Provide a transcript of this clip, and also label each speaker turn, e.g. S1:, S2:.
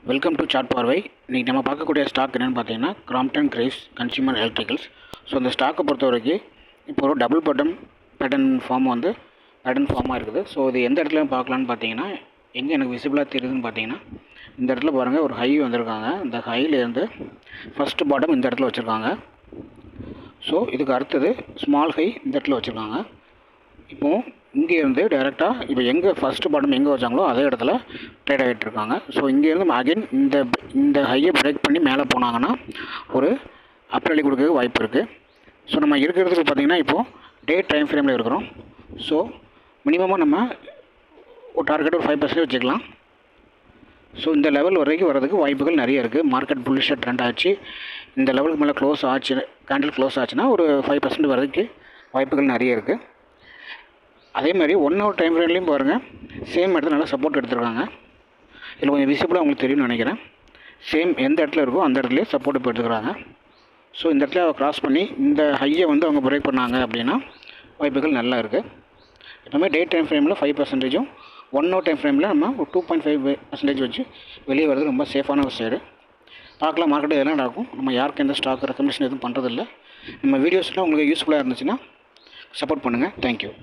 S1: Welcome to chat பார்வை. இன்றைக்கி நம்ம பார்க்கக்கூடிய ஸ்டாக் என்னென்னு பார்த்தீங்கன்னா Crompton grace consumer electricals. So இந்த ஸ்டாக்கை பொறுத்த வரைக்கும் இப்போ ஒரு டபுள் பாட்டம் பேட்டர்ன் ஃபார்மாக இருக்குது. ஸோ இது எந்த இடத்துல பார்க்கலான்னு பார்த்தீங்கன்னா, எங்கே எனக்கு விசிபிளாக தெரியுதுன்னு பார்த்தீங்கன்னா, இந்த இடத்துல பாருங்கள் ஒரு ஹை வந்திருக்காங்க. இந்த ஹைலேருந்து ஃபஸ்ட்டு பாட்டம் இந்த இடத்துல வச்சுருக்காங்க. ஸோ இதுக்கு அடுத்தது ஸ்மால் ஹை இந்த இடத்துல வச்சுருக்காங்க. இப்போது இங்கேருந்து டேரெக்டாக இப்போ எங்கே ஃபஸ்ட்டு பாட்டம் எங்கே வச்சாங்களோ அதே இடத்துல ட்ரேட் ஆகிட்டு இருக்காங்க. ஸோ இங்கேருந்து அகைன் இந்த ஹையை பிரேக் பண்ணி மேலே போனாங்கன்னா ஒரு அப்ரலி கொடுக்க வாய்ப்பு இருக்குது. ஸோ நம்ம இருக்கிறதுக்கு பார்த்திங்கன்னா இப்போது டே டைம் ஃப்ரேமில் இருக்கிறோம். ஸோ மினிமமாக நம்ம ஒரு டார்கெட் ஒரு 5% வச்சுக்கலாம். ஸோ இந்த லெவல் வரைக்கும் வரதுக்கு வாய்ப்புகள் நிறைய இருக்குது. மார்க்கெட் புல்லிஷாக ட்ரெண்ட் ஆச்சு. இந்த லெவலுக்கு மேலே கேண்டில் க்ளோஸ் ஆச்சுன்னா ஒரு 5% வரதுக்கு வாய்ப்புகள் நிறைய இருக்குது. அதே மாதிரி 1 hour டைம் ஃப்ரேம்லேயும் பாருங்கள், சேம் இடத்துல நல்லா சப்போர்ட் எடுத்துருக்காங்க. இதில் கொஞ்சம் விசிபிளாக உங்களுக்கு தெரியும்னு நினைக்கிறேன். சேம் எந்த இடத்துல இருக்கோ அந்த இடத்துலையே சப்போர்ட் இப்போ எடுத்துக்கிறாங்க. ஸோ இந்த இடத்துல க்ராஸ் பண்ணி இந்த ஹையை அவங்க பிரேக் பண்ணாங்க அப்படின்னா வாய்ப்புகள் நல்லா இருக்குது. எப்பவுமே டே டைம் ஃப்ரேமில் 5%, 1 hour டைம் ஃப்ரேமில் நம்ம ஒரு 2.5% வச்சு வெளியே வரது ரொம்ப சேஃபான ஒரு சைடு. பார்க்கலாம் மார்க்கெட்டு எதெல்லாம் நடக்கும். நம்ம யாருக்கு எந்த ஸ்டாக் ரெக்கமெண்டேஷன் எதுவும் பண்ணுறதில்ல. நம்ம வீடியோஸ்லாம் உங்களுக்கு யூஸ்ஃபுல்லாக இருந்துச்சுன்னா சப்போர்ட் பண்ணுங்கள். தேங்க்யூ.